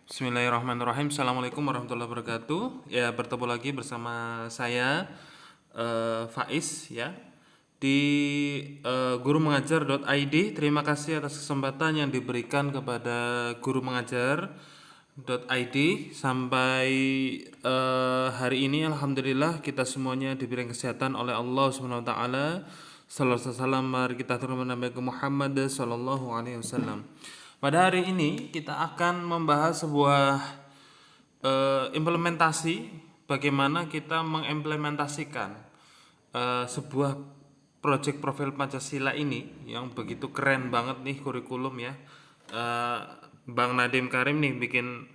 Bismillahirrahmanirrahim. Assalamualaikum warahmatullahi wabarakatuh. Ya, bertemu lagi bersama saya Faiz ya di gurumengajar.id. Terima kasih atas kesempatan yang diberikan kepada Guru Mengajar.id. Sampai hari ini alhamdulillah kita semuanya diberi kesehatan oleh Allah Subhanahu wa taala. Sallallahu alaihi wasallam, mari kita turun Nabi Muhammad sallallahu alaihi wasallam. Pada hari ini kita akan membahas sebuah implementasi, bagaimana kita mengimplementasikan sebuah proyek profil Pancasila ini yang begitu keren banget nih kurikulum ya. Bang Nadiem Karim nih bikin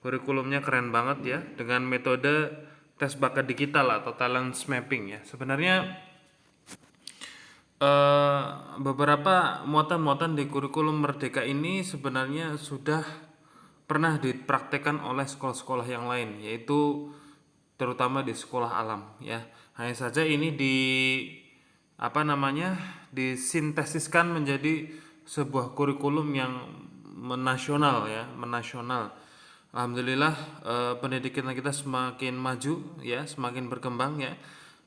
kurikulumnya keren banget ya dengan metode tes bakat digital atau talent mapping ya. Sebenarnya beberapa muatan-muatan di kurikulum Merdeka ini sebenarnya sudah pernah dipraktekkan oleh sekolah-sekolah yang lain, yaitu terutama di sekolah alam ya. Hanya saja ini disintesiskan menjadi sebuah kurikulum yang menasional ya, menasional. Alhamdulillah pendidikan kita semakin maju ya, semakin berkembang ya.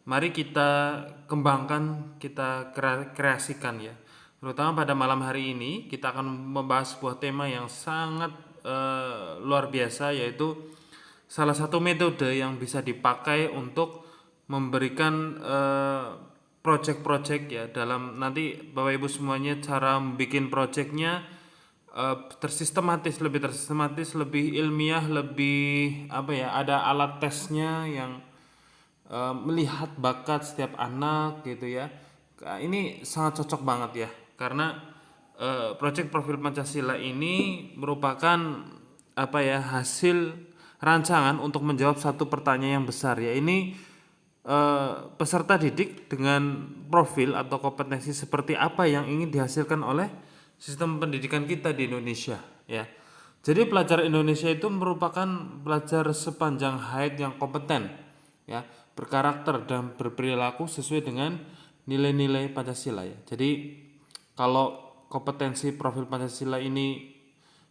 Mari kita kembangkan, kita kreasikan ya. Terutama pada malam hari ini kita akan membahas sebuah tema yang sangat luar biasa, yaitu salah satu metode yang bisa dipakai untuk memberikan project-project ya, dalam nanti Bapak Ibu semuanya cara bikin projectnya lebih tersistematis, lebih ilmiah, lebih ada alat tesnya yang melihat bakat setiap anak gitu ya. Ini sangat cocok banget ya, karena proyek profil Pancasila ini merupakan hasil rancangan untuk menjawab satu pertanyaan yang besar ya. Ini peserta didik dengan profil atau kompetensi seperti apa yang ingin dihasilkan oleh sistem pendidikan kita di Indonesia ya. Jadi pelajar Indonesia itu merupakan pelajar sepanjang hayat yang kompeten ya, berkarakter dan berperilaku sesuai dengan nilai-nilai Pancasila ya. Jadi kalau kompetensi profil Pancasila ini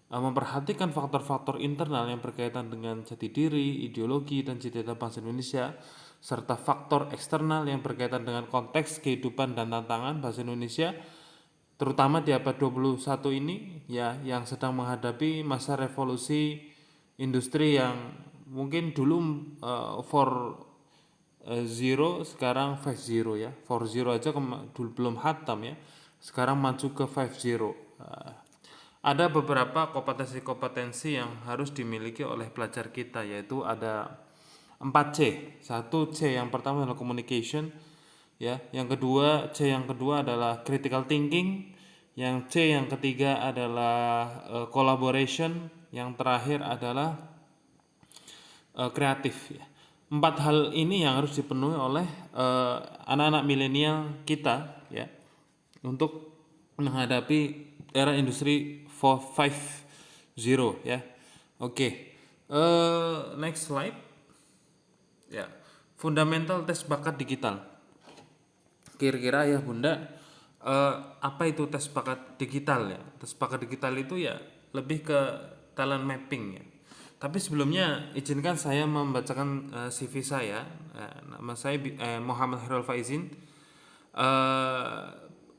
memperhatikan faktor-faktor internal yang berkaitan dengan jati diri, ideologi, dan cita-cita bangsa Indonesia, serta faktor eksternal yang berkaitan dengan konteks kehidupan dan tantangan bangsa Indonesia, terutama di abad 21 ini ya, yang sedang menghadapi masa revolusi industri yang mungkin dulu 4.0, sekarang 5.0 ya. 4.0 aja dulu belum hatam ya, sekarang maju ke 5.0. Ada beberapa kompetensi-kompetensi yang harus dimiliki oleh pelajar kita, yaitu ada 4C. 1C yang pertama adalah communication ya, yang kedua yang kedua adalah critical thinking, yang C yang ketiga adalah collaboration, yang terakhir adalah kreatif ya. 4 hal ini yang harus dipenuhi oleh anak-anak milenial kita ya, untuk menghadapi era industri 4.0 ya. Oke. Next slide. Ya. Fundamental tes bakat digital. Kira-kira ya Bunda, apa itu tes bakat digital ya? Tes bakat digital itu ya lebih ke talent mapping ya. Tapi sebelumnya izinkan saya membacakan CV saya. Nama saya Muhammad Hairul Faizin.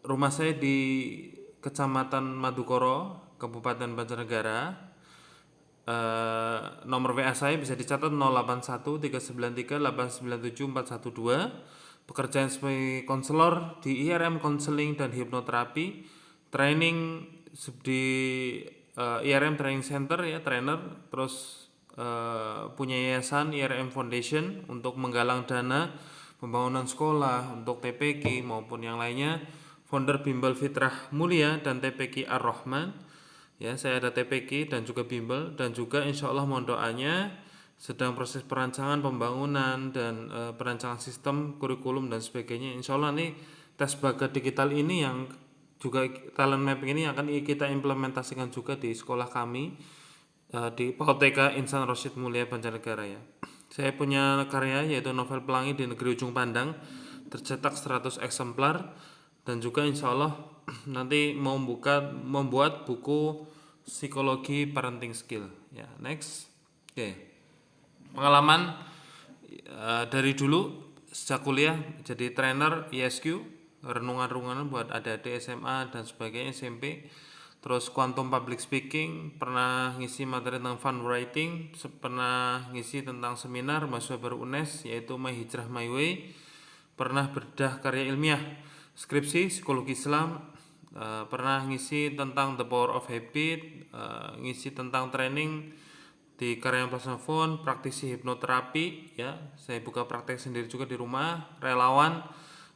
Rumah saya di Kecamatan Madukoro, Kabupaten Banjarnegara. Nomor WA saya bisa dicatat 081 393 897 412. Pekerjaan sebagai konselor di IRM Counseling dan Hipnoterapi. Training di IRM Training Center ya, trainer. Terus punya yayasan IRM Foundation untuk menggalang dana pembangunan sekolah untuk TPQ maupun yang lainnya. Founder Bimbel Fitrah Mulia dan TPQ Ar-Rahman ya. Saya ada TPQ dan juga Bimbel, dan juga insya Allah mohon doanya sedang proses perancangan pembangunan dan perancangan sistem kurikulum dan sebagainya. Insya Allah nih tes bakat digital ini yang juga talent mapping ini akan kita implementasikan juga di sekolah kami di PAUTK Insan Rosyid Mulia Banjarnegara ya. Saya punya karya yaitu novel Pelangi di Negeri Ujung Pandang, tercetak 100 eksemplar, dan juga insya Allah nanti mau membuat buku psikologi parenting skill. Ya, next. Oke. Pengalaman dari dulu sejak kuliah jadi trainer ISQ, renungan-renungan buat adik-adik SMA dan sebagainya SMP. Terus quantum public speaking, pernah ngisi materi tentang fundraising, pernah ngisi tentang seminar mahasiswa baru UNES yaitu My Hijrah My Way, pernah bedah karya ilmiah, skripsi psikologi Islam, pernah ngisi tentang The Power of Habit, ngisi tentang training di Karya Plasmafon, praktisi hipnoterapi, ya saya buka praktek sendiri juga di rumah, relawan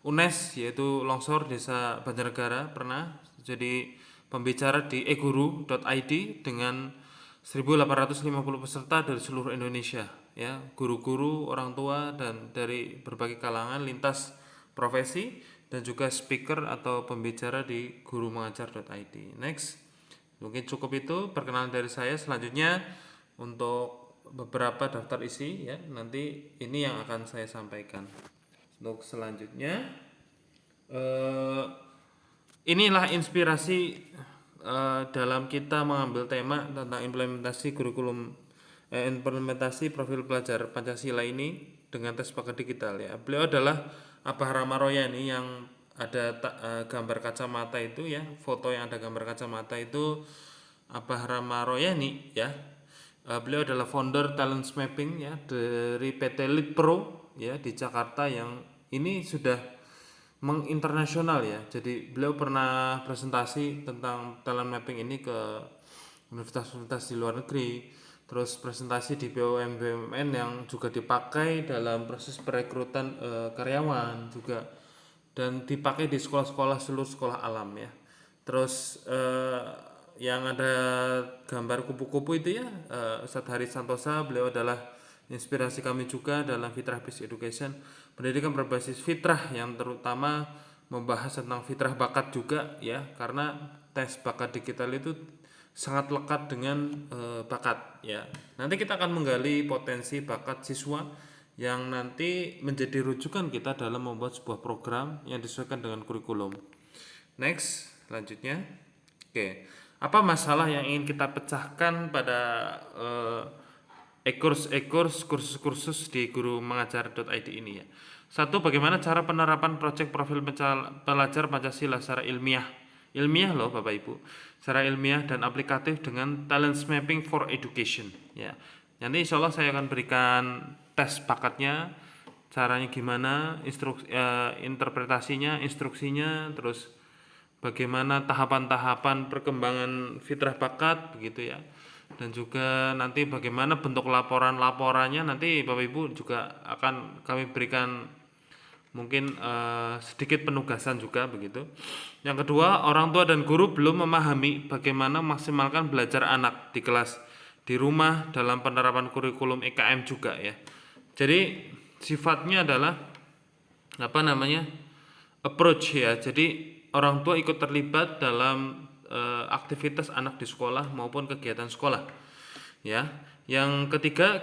UNES yaitu Longsor Desa Banjarnegara, pernah jadi pembicara di eguru.id dengan 1850 peserta dari seluruh Indonesia, ya guru-guru, orang tua dan dari berbagai kalangan lintas profesi, dan juga speaker atau pembicara di gurumengajar.id. Next, mungkin cukup itu perkenalan dari saya. Selanjutnya untuk beberapa daftar isi, ya nanti ini yang akan saya sampaikan. Untuk selanjutnya inilah inspirasi dalam kita mengambil tema tentang implementasi implementasi profil pelajar Pancasila ini dengan tes bakat digital, ya. Beliau adalah Abah Rama Royani yang ada gambar kacamata itu, ya, foto yang ada gambar kacamata itu Abah Rama Royani, ya. Beliau adalah founder Talent Mapping, ya, dari PT Lead Pro, ya, di Jakarta, yang ini sudah menginternasional, ya. Jadi beliau pernah presentasi tentang talent mapping ini ke universitas-universitas di luar negeri, terus presentasi di BUMN yang juga dipakai dalam proses perekrutan karyawan juga, dan dipakai di sekolah-sekolah, seluruh sekolah alam, ya. Terus yang ada gambar kupu-kupu itu, ya, Ustadz Haris Santosa, beliau adalah inspirasi kami juga dalam Fitrah Based Education, pendidikan berbasis fitrah yang terutama membahas tentang fitrah bakat juga, ya, karena tes bakat digital itu sangat lekat dengan bakat, ya. Nanti kita akan menggali potensi bakat siswa yang nanti menjadi rujukan kita dalam membuat sebuah program yang disesuaikan dengan kurikulum. Next, selanjutnya. Oke, apa masalah yang ingin kita pecahkan pada kursus-kursus di gurumengajar.id ini, ya. Satu, bagaimana cara penerapan proyek profil pelajar Pancasila secara ilmiah loh Bapak Ibu, secara ilmiah dan aplikatif dengan talent mapping for education, ya. Nanti insya Allah saya akan berikan tes bakatnya, caranya gimana, interpretasinya, instruksinya, terus bagaimana tahapan-tahapan perkembangan fitrah bakat, begitu, ya. Dan juga nanti bagaimana bentuk laporannya, nanti Bapak Ibu juga akan kami berikan mungkin sedikit penugasan juga, begitu. Yang kedua, orang tua dan guru belum memahami bagaimana maksimalkan belajar anak di kelas, di rumah, dalam penerapan kurikulum EKM juga, ya. Jadi sifatnya adalah approach, ya. Jadi orang tua ikut terlibat dalam aktivitas anak di sekolah maupun kegiatan sekolah, ya. Yang ketiga,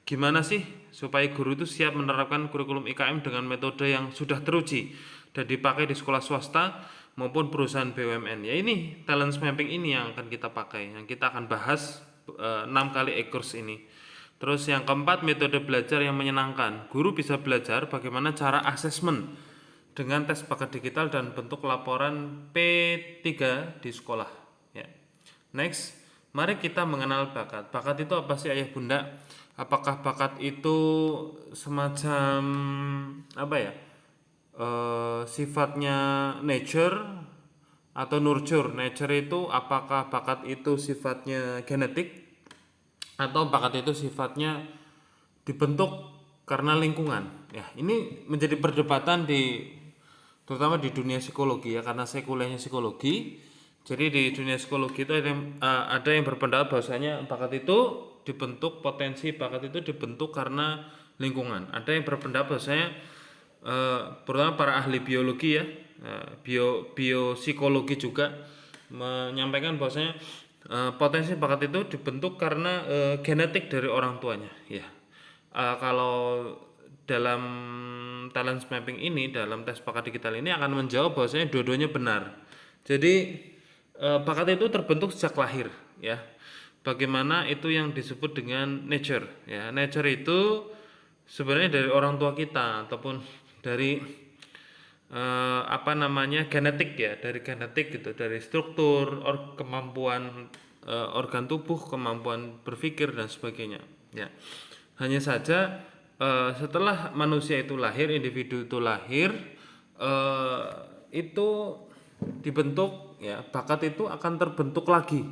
gimana sih supaya guru itu siap menerapkan kurikulum IKM dengan metode yang sudah teruji dan dipakai di sekolah swasta maupun perusahaan BUMN, ya. Ini talent mapping ini yang akan kita pakai, yang kita akan bahas 6 kali e-course ini. Terus yang keempat, metode belajar yang menyenangkan. Guru bisa belajar bagaimana cara asesmen dengan tes bakat digital dan bentuk laporan P3 di sekolah, ya. Next, mari kita mengenal bakat. Bakat itu apa sih Ayah Bunda? Apakah bakat itu semacam sifatnya nature atau nurture? Nature itu apakah bakat itu sifatnya genetik atau bakat itu sifatnya dibentuk karena lingkungan? Ya, ini menjadi perdebatan terutama di dunia psikologi, ya, karena saya kuliahnya psikologi. Jadi di dunia psikologi itu ada yang berpendapat bahwasanya bakat itu dibentuk, potensi bakat itu dibentuk karena lingkungan. Ada yang berpendapat bahwasanya terutama para ahli biologi, ya, biopsikologi juga menyampaikan bahwasanya potensi bakat itu dibentuk karena genetik dari orang tuanya, ya. Kalau dalam talent mapping ini, dalam tes bakat digital ini akan menjawab bahwasanya dua-duanya benar. Jadi bakat itu terbentuk sejak lahir, ya. Bagaimana itu yang disebut dengan nature ya. Nature itu sebenarnya dari orang tua kita ataupun dari genetik ya, dari genetik gitu, dari struktur kemampuan organ tubuh, kemampuan berpikir dan sebagainya ya. Hanya saja setelah manusia itu lahir, individu itu lahir, eh, itu dibentuk ya, bakat itu akan terbentuk lagi,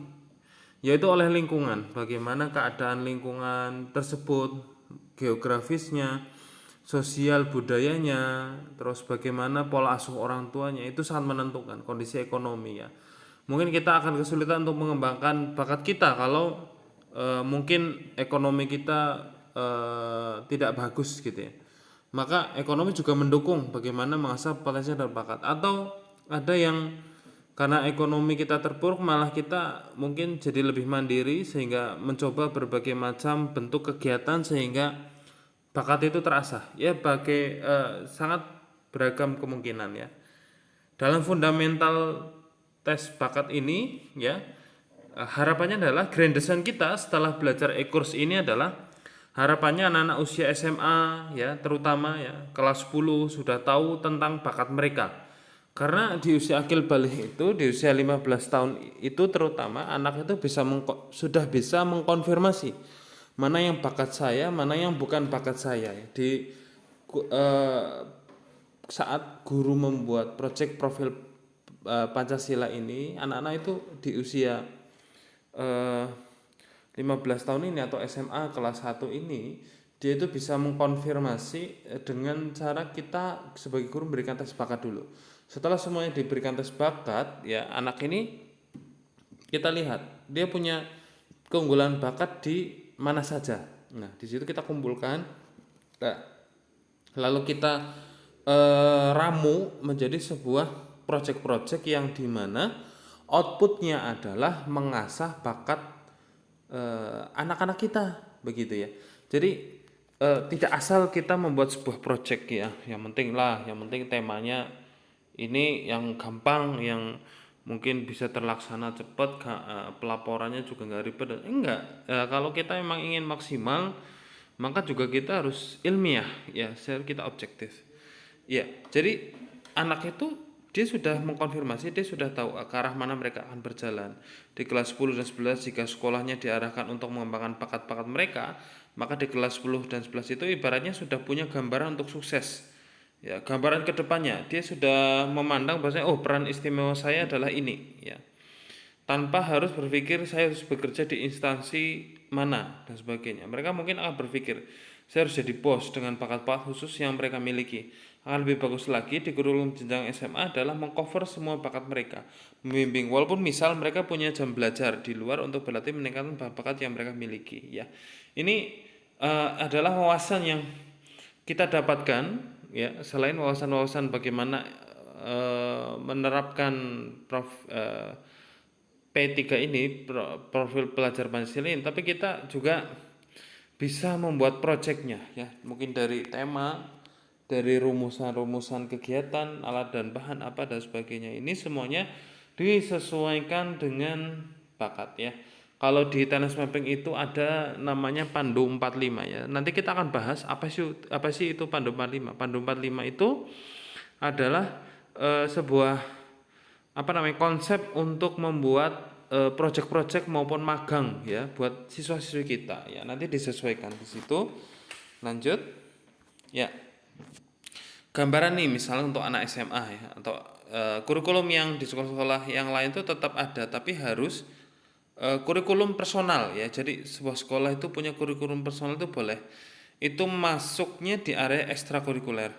yaitu oleh lingkungan. Bagaimana keadaan lingkungan tersebut, geografisnya, sosial budayanya, terus bagaimana pola asuh orang tuanya, itu sangat menentukan kondisi ekonomi ya. Mungkin kita akan kesulitan untuk mengembangkan bakat kita kalau mungkin ekonomi kita tidak bagus gitu ya. Maka ekonomi juga mendukung bagaimana mengasah potensi dan bakat. Atau ada yang karena ekonomi kita terpuruk malah kita mungkin jadi lebih mandiri sehingga mencoba berbagai macam bentuk kegiatan sehingga bakat itu terasah ya. Sangat beragam kemungkinan ya. Dalam fundamental tes bakat ini ya, harapannya adalah grand design kita setelah belajar e-course ini adalah harapannya anak-anak usia SMA ya, terutama ya kelas 10 sudah tahu tentang bakat mereka. Karena di usia akil balik itu, di usia 15 tahun itu terutama anak itu sudah bisa mengkonfirmasi mana yang bakat saya, mana yang bukan bakat saya. Di saat guru membuat proyek profil Pancasila ini, anak-anak itu di usia 15 tahun ini atau SMA kelas 1 ini, dia itu bisa mengkonfirmasi dengan cara kita sebagai guru memberikan tes bakat dulu. Setelah semuanya diberikan tes bakat, ya anak ini kita lihat dia punya keunggulan bakat di mana saja. Nah, di situ kita kumpulkan, lalu kita ramu menjadi sebuah proyek-proyek yang dimana outputnya adalah mengasah bakat anak-anak kita, begitu ya. Jadi tidak asal kita membuat sebuah proyek ya, yang penting temanya ini yang gampang, yang mungkin bisa terlaksana cepat, pelaporannya juga nggak ribet. Enggak, kalau kita memang ingin maksimal, maka juga kita harus ilmiah ya, kita objektif. Ya, jadi anak itu dia sudah mengkonfirmasi, dia sudah tahu ke arah mana mereka akan berjalan. Di kelas 10 dan 11 jika sekolahnya diarahkan untuk mengembangkan bakat-bakat mereka, maka di kelas 10 dan 11 itu ibaratnya sudah punya gambaran untuk sukses. Ya, gambaran kedepannya dia sudah memandang bahwasanya peran istimewa saya adalah ini ya. Tanpa harus berpikir saya harus bekerja di instansi mana dan sebagainya. Mereka mungkin akan berpikir saya harus jadi bos dengan bakat-bakat khusus yang mereka miliki. Akan lebih bagus lagi di kurikulum jenjang SMA adalah mengcover semua bakat mereka, membimbing walaupun misal mereka punya jam belajar di luar untuk berlatih meningkatkan bakat yang mereka miliki ya. Ini adalah wawasan yang kita dapatkan ya, selain wawasan-wawasan bagaimana menerapkan P3 ini, profil pelajar Pancasila ini, tapi kita juga bisa membuat proyeknya ya, mungkin dari tema, dari rumusan-rumusan kegiatan, alat dan bahan apa dan sebagainya. Ini semuanya disesuaikan dengan bakat ya. Kalau di tenis mapping itu ada namanya Pandu 45 ya. Nanti kita akan bahas apa sih itu Pandu 45. Pandu 45 itu adalah sebuah konsep untuk membuat proyek-proyek maupun magang ya buat siswa-siswi kita ya. Nanti disesuaikan di situ. Lanjut. Ya. Gambaran nih misalnya untuk anak SMA ya, atau kurikulum yang di sekolah-sekolah yang lain itu tetap ada, tapi harus kurikulum personal ya. Jadi sebuah sekolah itu punya kurikulum personal itu boleh. Itu masuknya di area ekstrakurikuler.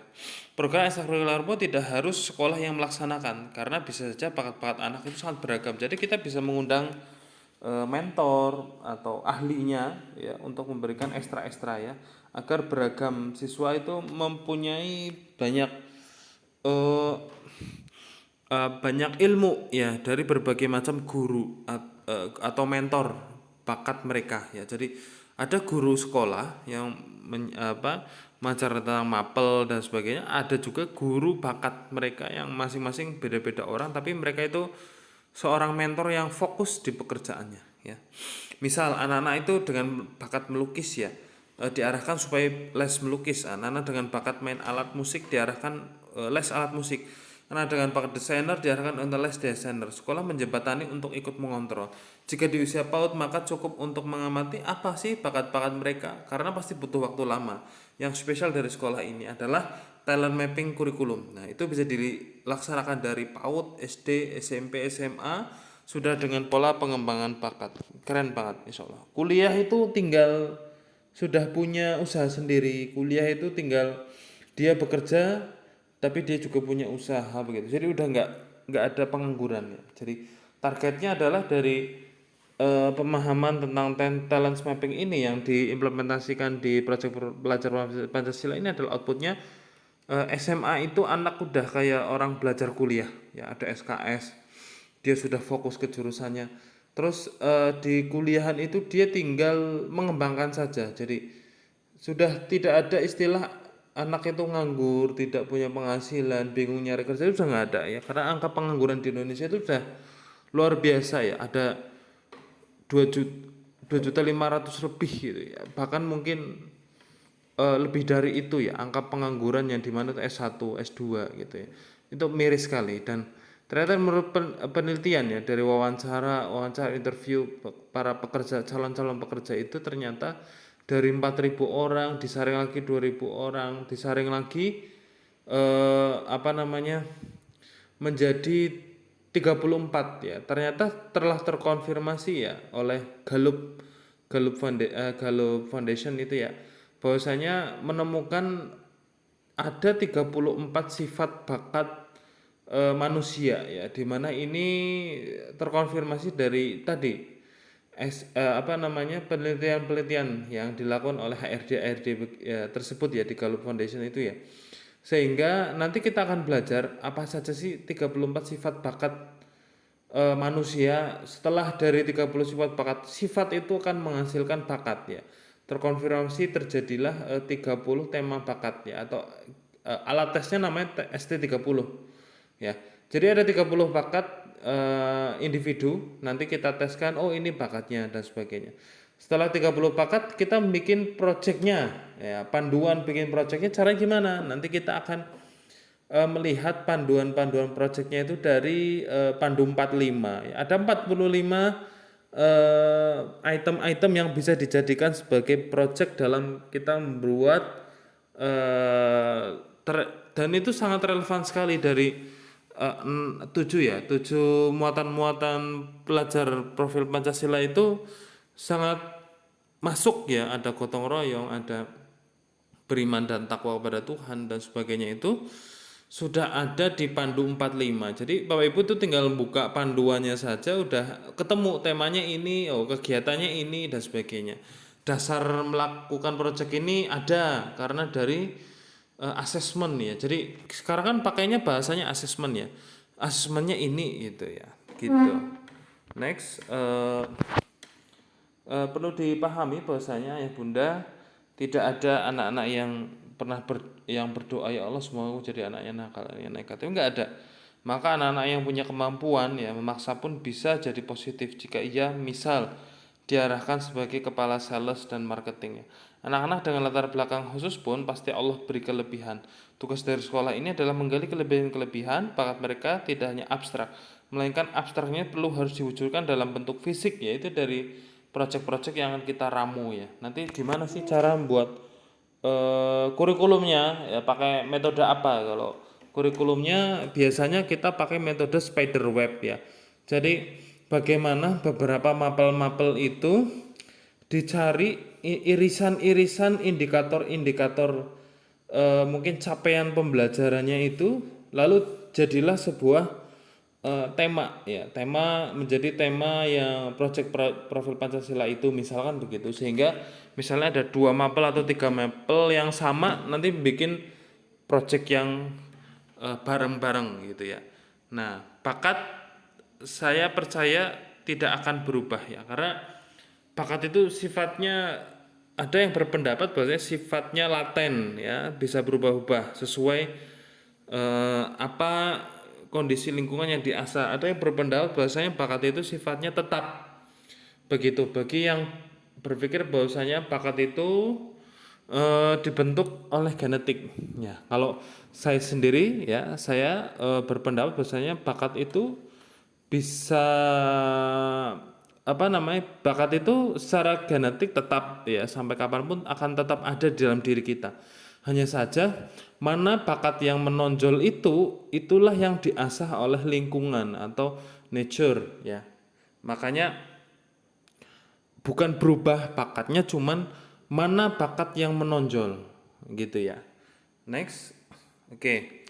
Program ekstrakurikuler pun tidak harus sekolah yang melaksanakan, karena bisa saja bakat-bakat anak itu sangat beragam. Jadi kita bisa mengundang mentor atau ahlinya ya untuk memberikan ekstra-ekstra ya, agar beragam siswa itu mempunyai banyak ilmu ya dari berbagai macam guru atau mentor bakat mereka ya. Jadi ada guru sekolah yang mengajar tentang mapel dan sebagainya, ada juga guru bakat mereka yang masing-masing beda-beda orang, tapi mereka itu seorang mentor yang fokus di pekerjaannya ya. Misal anak-anak itu dengan bakat melukis ya, diarahkan supaya les melukis. Anak-anak dengan bakat main alat musik diarahkan les alat musik. Anak dengan bakat desainer diarahkan untuk les desainer. Sekolah menjembatani untuk ikut mengontrol. Jika di usia PAUD maka cukup untuk mengamati apa sih bakat-bakat mereka, karena pasti butuh waktu lama. Yang spesial dari sekolah ini adalah talent mapping kurikulum. Nah, itu bisa dilaksanakan dari PAUD, SD, SMP, SMA, sudah dengan pola pengembangan bakat. Keren banget insya Allah. Kuliah itu tinggal sudah punya usaha sendiri. Kuliah itu tinggal dia bekerja tapi dia juga punya usaha begitu. Jadi udah nggak ada pengangguran ya. Jadi targetnya adalah dari pemahaman tentang talent mapping ini yang diimplementasikan di proyek belajar Pancasila ini adalah outputnya. SMA itu anak udah kayak orang belajar kuliah ya, ada SKS, dia sudah fokus ke jurusannya. Terus di kuliahan itu dia tinggal mengembangkan saja. Jadi sudah tidak ada istilah anak itu nganggur, tidak punya penghasilan, bingung nyari kerja, itu sudah nggak ada ya. Karena angka pengangguran di Indonesia itu sudah luar biasa ya. Ada 2.500.000 lebih gitu ya. Bahkan mungkin lebih dari itu ya, angka pengangguran yang dimana S1, S2 gitu ya. Itu miris sekali. Dan ternyata menurut penelitian ya, dari wawancara interview para pekerja, calon-calon pekerja itu ternyata dari 4.000 orang disaring lagi 2.000 orang disaring lagi menjadi 34 ya. Ternyata telah terkonfirmasi ya oleh Gallup Foundation itu ya, bahwasanya menemukan ada 34 sifat bakat manusia ya, di mana ini terkonfirmasi dari tadi penelitian-penelitian yang dilakukan oleh HRD ya, tersebut ya di Gallup Foundation itu ya. Sehingga nanti kita akan belajar apa saja sih 34 sifat bakat manusia. Setelah dari 30 sifat bakat, sifat itu akan menghasilkan bakat ya. Terkonfirmasi terjadilah 30 tema bakat ya, atau alat tesnya namanya ST30 ya. Jadi ada 30 bakat individu, nanti kita teskan oh ini bakatnya dan sebagainya. Setelah 30 bakat kita bikin projectnya ya, panduan bikin projectnya cara gimana, nanti kita akan melihat panduan-panduan projectnya itu dari Pandu 45 ya. Ada 45 item-item yang bisa dijadikan sebagai project dalam kita membuat dan itu sangat relevan sekali dari 7 muatan-muatan pelajar profil Pancasila itu sangat masuk ya. Ada gotong royong, ada beriman dan takwa kepada Tuhan dan sebagainya, itu sudah ada di Pandu 45. Jadi Bapak Ibu tuh tinggal buka panduannya saja udah ketemu temanya ini, kegiatannya ini dan sebagainya. Dasar melakukan proyek ini ada karena dari asesmen ya. Jadi sekarang kan pakainya bahasanya asesmen ya. Asesmennya ini gitu ya. Gitu. Next, perlu dipahami bahwasanya ya Bunda, tidak ada anak-anak yang yang berdoa ya Allah semoga aku jadi anaknya nakal, yang nekat, itu enggak ada. Maka anak-anak yang punya kemampuan ya memaksa pun bisa jadi positif jika ia misal diarahkan sebagai kepala sales dan marketing ya. Anak-anak dengan latar belakang khusus pun pasti Allah beri kelebihan. Tugas dari sekolah ini adalah menggali kelebihan-kelebihan bakat mereka, tidak hanya abstrak, melainkan abstraknya perlu harus diwujudkan dalam bentuk fisik, yaitu dari proyek-proyek yang akan kita ramu ya. Nanti gimana sih cara membuat kurikulumnya ya, pakai metode apa? Kalau kurikulumnya biasanya kita pakai metode spider web ya. Jadi bagaimana beberapa mapel-mapel itu dicari irisan-irisan indikator-indikator mungkin capaian pembelajarannya itu, lalu jadilah sebuah tema ya, tema menjadi tema yang project profil Pancasila itu misalkan begitu. Sehingga misalnya ada 2 mapel atau 3 mapel yang sama, nanti bikin project yang bareng-bareng gitu ya. Nah, bakat saya percaya tidak akan berubah ya, karena bakat itu sifatnya, ada yang berpendapat bahwa sifatnya laten ya, bisa berubah-ubah sesuai apa kondisi lingkungan yang diasah. Ada yang berpendapat bahwasanya bakat itu sifatnya tetap. Begitu bagi yang berpikir bahwasanya bakat itu dibentuk oleh genetik. Ya, kalau saya sendiri ya, saya berpendapat bahwasanya bakat itu bisa apa namanya? Bakat itu secara genetik tetap ya sampai kapanpun akan tetap ada di dalam diri kita. Hanya saja mana bakat yang menonjol itu itulah yang diasah oleh lingkungan atau nature ya. Makanya bukan berubah bakatnya, cuman mana bakat yang menonjol gitu ya. Next. Oke.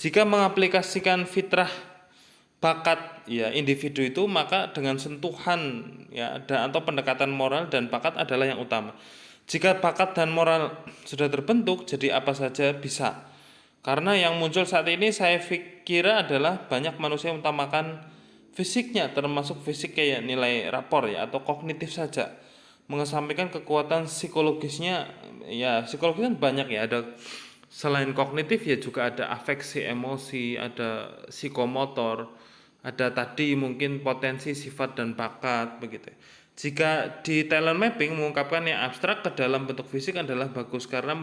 Jika mengaplikasikan fitrah bakat ya individu itu, maka dengan sentuhan ya atau pendekatan moral dan bakat adalah yang utama. Jika bakat dan moral sudah terbentuk, jadi apa saja bisa. Karena yang muncul saat ini saya kira adalah banyak manusia yang utamakan fisiknya, termasuk fisik kayak nilai rapor ya atau kognitif saja. Mengesampingkan kekuatan psikologisnya, ya psikologisnya banyak ya, ada selain kognitif ya juga ada afeksi emosi, ada psikomotor, ada tadi mungkin potensi sifat dan bakat begitu. Jika di talent mapping mengungkapkan yang abstrak ke dalam bentuk fisik adalah bagus karena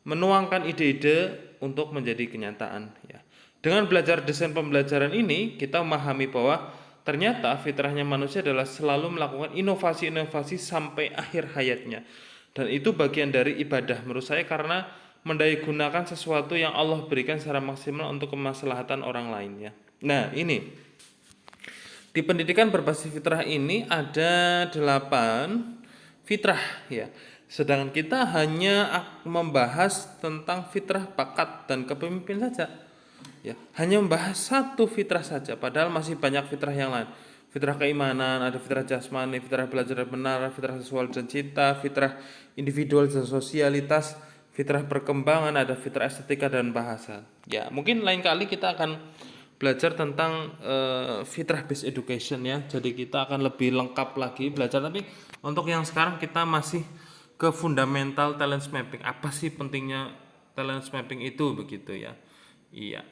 menuangkan ide-ide untuk menjadi kenyataan ya. Dengan belajar desain pembelajaran ini kita memahami bahwa ternyata fitrahnya manusia adalah selalu melakukan inovasi-inovasi sampai akhir hayatnya. Dan itu bagian dari ibadah menurut saya karena mendaya gunakan sesuatu yang Allah berikan secara maksimal untuk kemaslahatan orang lainnya. Nah, ini di pendidikan berbasis fitrah ini ada 8 fitrah ya. Sedangkan kita hanya membahas tentang fitrah bakat dan kepemimpinan saja. Ya, hanya membahas satu fitrah saja padahal masih banyak fitrah yang lain. Fitrah keimanan, ada fitrah jasmani, fitrah belajar dan benar, fitrah seksual dan cinta, fitrah individual dan sosialitas, fitrah perkembangan, ada fitrah estetika dan bahasa. Ya, mungkin lain kali kita akan belajar tentang fitrah based education ya. Jadi kita akan lebih lengkap lagi belajar, tapi untuk yang sekarang kita masih ke fundamental talent mapping. Apa sih pentingnya talent mapping itu begitu ya? Iya.